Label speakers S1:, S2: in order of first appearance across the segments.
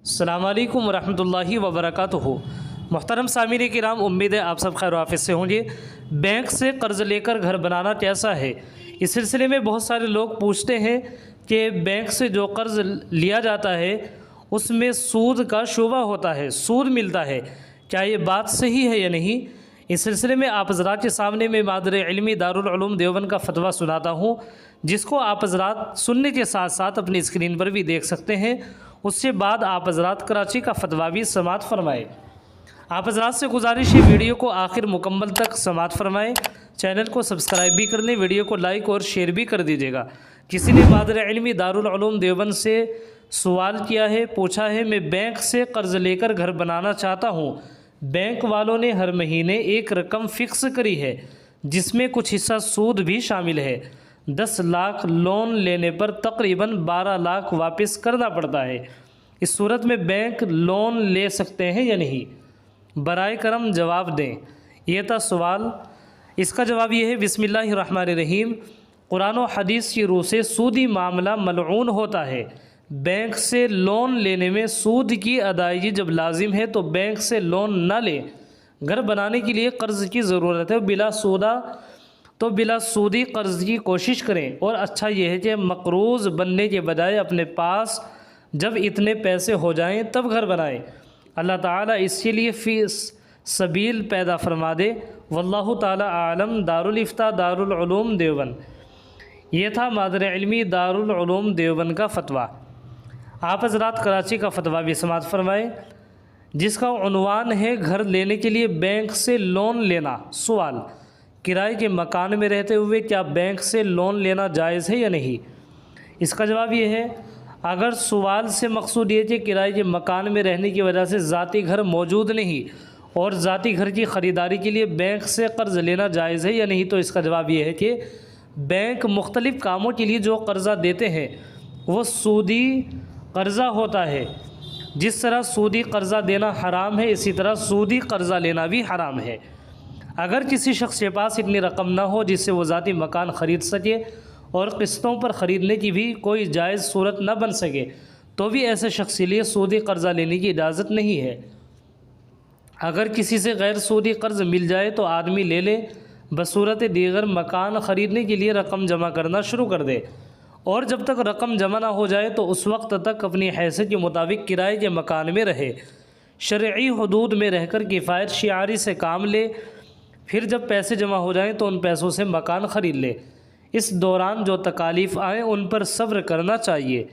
S1: السلام علیکم ورحمۃ اللہ وبرکاتہ۔ محترم سامعین کرام، امید ہے آپ سب خیر و عافیت سے ہوں گے۔ بینک سے قرض لے کر گھر بنانا کیسا ہے؟ اس سلسلے میں بہت سارے لوگ پوچھتے ہیں کہ بینک سے جو قرض لیا جاتا ہے اس میں سود کا شعبہ ہوتا ہے، سود ملتا ہے، کیا یہ بات صحیح ہے یا نہیں؟ اس سلسلے میں آپ حضرات کے سامنے میں مادر علمی دارالعلوم دیوبند کا فتویٰ سناتا ہوں، جس کو آپ حضرات سننے کے ساتھ ساتھ اپنی اسکرین پر بھی دیکھ سکتے ہیں۔ اس سے بعد آپ حضرات کراچی کا فتویٰ بھی سماعت فرمائے۔ آپ حضرات سے گزارش ہے ویڈیو کو آخر مکمل تک سماعت فرمائیں، چینل کو سبسکرائب بھی کر لیں، ویڈیو کو لائک اور شیئر بھی کر دیجیے گا۔ کسی نے مادر علمی دارالعلوم دیوبند سے سوال کیا ہے، پوچھا ہے میں بینک سے قرض لے کر گھر بنانا چاہتا ہوں، بینک والوں نے ہر مہینے ایک رقم فکس کری ہے جس میں کچھ حصہ سود بھی شامل ہے، 10 لاکھ لون لینے پر تقریباً 12 لاکھ واپس کرنا پڑتا ہے، اس صورت میں بینک لون لے سکتے ہیں یا نہیں؟ برائے کرم جواب دیں۔ یہ تھا سوال۔ اس کا جواب یہ ہے، بسم اللہ الرحمن الرحیم، قرآن و حدیث کی روح سے سودی معاملہ ملعون ہوتا ہے۔ بینک سے لون لینے میں سود کی ادائیگی جب لازم ہے تو بینک سے لون نہ لیں۔ گھر بنانے کے لیے قرض کی ضرورت ہے، بلا سودی قرض کی کوشش کریں، اور اچھا یہ ہے کہ مقروض بننے کے بجائے اپنے پاس جب اتنے پیسے ہو جائیں تب گھر بنائیں۔ اللہ تعالیٰ اس کے لیے فی سبیل پیدا فرما دے۔ واللہ تعالیٰ عالم۔ دارالفتاء دارالعلوم دیوبند۔ یہ تھا مادر علمی دارالعلوم دیوبند کا فتویٰ۔ آپ حضرات کراچی کا فتویٰ بھی سماعت فرمائیں، جس کا عنوان ہے گھر لینے کے لیے بینک سے لون لینا۔ سوال: کرائے کے مکان میں رہتے ہوئے کیا بینک سے لون لینا جائز ہے یا نہیں؟ اس کا جواب یہ ہے، اگر سوال سے مقصود یہ کہ کرائے کے مکان میں رہنے کی وجہ سے ذاتی گھر موجود نہیں اور ذاتی گھر کی خریداری کے لیے بینک سے قرض لینا جائز ہے یا نہیں، تو اس کا جواب یہ ہے کہ بینک مختلف کاموں کے لیے جو قرضہ دیتے ہیں وہ سودی قرضہ ہوتا ہے۔ جس طرح سودی قرضہ دینا حرام ہے، اسی طرح سودی قرضہ لینا بھی حرام ہے۔ اگر کسی شخص کے پاس اتنی رقم نہ ہو جس سے وہ ذاتی مکان خرید سکے اور قسطوں پر خریدنے کی بھی کوئی جائز صورت نہ بن سکے تو بھی ایسے شخص کے لیے سودی قرضہ لینے کی اجازت نہیں ہے۔ اگر کسی سے غیر سودی قرض مل جائے تو آدمی لے لے، بصورت دیگر مکان خریدنے کے لیے رقم جمع کرنا شروع کر دے، اور جب تک رقم جمع نہ ہو جائے تو اس وقت تک اپنی حیثیت کے مطابق کرائے کے مکان میں رہے، شرعی حدود میں رہ کر کفایت شعاری سے کام لے، پھر جب پیسے جمع ہو جائیں تو ان پیسوں سے مکان خرید لے۔ اس دوران جو تکالیف آئیں ان پر صبر کرنا چاہیے،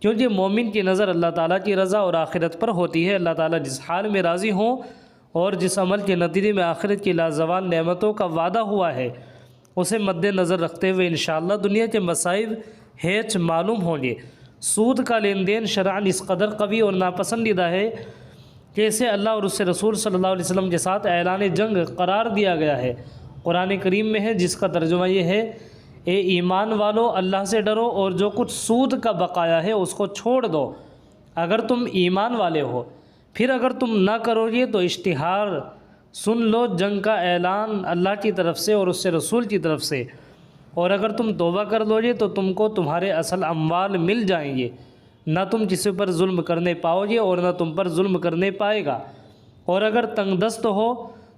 S1: کیونکہ مومن کی نظر اللہ تعالیٰ کی رضا اور آخرت پر ہوتی ہے۔ اللہ تعالیٰ جس حال میں راضی ہوں اور جس عمل کے نتیجے میں آخرت کی لازوال نعمتوں کا وعدہ ہوا ہے اسے مد نظر رکھتے ہوئے انشاءاللہ دنیا کے مصائب ہیچ معلوم ہوں گے۔ سود کا لین دین شرعاً اس قدر قوی اور ناپسندیدہ ہے کہ اسے اللہ اور اس سے رسول صلی اللہ علیہ وسلم کے ساتھ اعلان جنگ قرار دیا گیا ہے۔ قرآن کریم میں ہے، جس کا ترجمہ یہ ہے، اے ایمان والو، اللہ سے ڈرو اور جو کچھ سود کا بقایا ہے اس کو چھوڑ دو اگر تم ایمان والے ہو، پھر اگر تم نہ کرو گے تو اشتہار سن لو جنگ کا اعلان اللہ کی طرف سے اور اس سے رسول کی طرف سے، اور اگر تم توبہ کر لو گے تو تم کو تمہارے اصل اموال مل جائیں گے، نہ تم کسی پر ظلم کرنے پاؤ گے اور نہ تم پر ظلم کرنے پائے گا، اور اگر تنگ دست ہو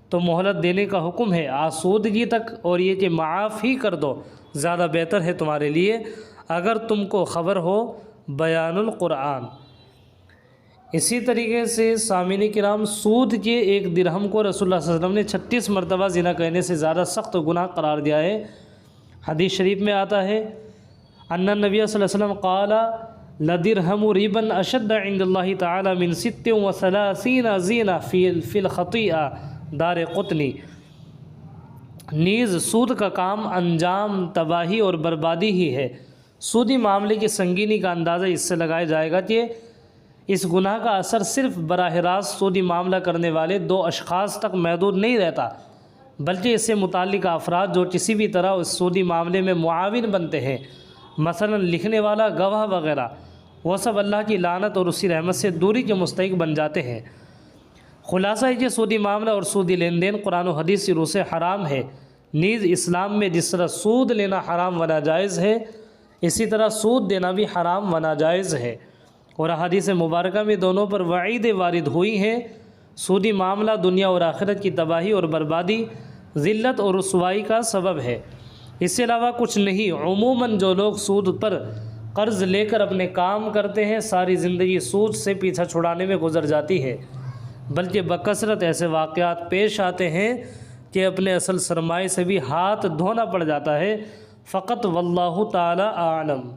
S1: تو مہلت دینے کا حکم ہے آسودگی تک، اور یہ کہ معاف ہی کر دو زیادہ بہتر ہے تمہارے لیے اگر تم کو خبر ہو۔ بیان القرآن۔ اسی طریقے سے سامعین کرام، سود کے ایک درہم کو رسول اللہ صلی اللہ علیہ وسلم نے 36 مرتبہ زنا کہنے سے زیادہ سخت گناہ قرار دیا ہے۔ حدیث شریف میں آتا ہے، ان النبی صلی اللہ علیہ وسلم قال لدرہم ربا اشد عند اللہ تعالی من 36 زینہ فی الخطیئہ دار قطنی۔ نیز سود کا کام انجام تباہی اور بربادی ہی ہے۔ سودی معاملے کی سنگینی کا اندازہ اس سے لگایا جائے گا کہ اس گناہ کا اثر صرف براہ راست سودی معاملہ کرنے والے 2 اشخاص تک محدود نہیں رہتا، بلکہ اس سے متعلقہ افراد جو کسی بھی طرح اس سودی معاملے میں معاون بنتے ہیں، مثلا لکھنے والا، گواہ وغیرہ، وہ سب اللہ کی لعنت اور اسی رحمت سے دوری کے مستحق بن جاتے ہیں۔ خلاصہ ہے کہ سودی معاملہ اور سودی لین دین قرآن و حدیث کی روح سے حرام ہے۔ نیز اسلام میں جس طرح سود لینا حرام و ناجائز ہے، اسی طرح سود دینا بھی حرام و ناجائز ہے۔ اور احادیث مبارکہ میں دونوں پر وعید وارد ہوئی ہیں۔ سودی معاملہ دنیا اور آخرت کی تباہی اور بربادی، ذلت اور رسوائی کا سبب ہے، اس سے علاوہ کچھ نہیں۔ عموماً جو لوگ سود پر قرض لے کر اپنے کام کرتے ہیں، ساری زندگی سود سے پیچھا چھڑانے میں گزر جاتی ہے، بلکہ بکثرت ایسے واقعات پیش آتے ہیں کہ اپنے اصل سرمایے سے بھی ہاتھ دھونا پڑ جاتا ہے۔ فقط واللہ تعالی اعلم۔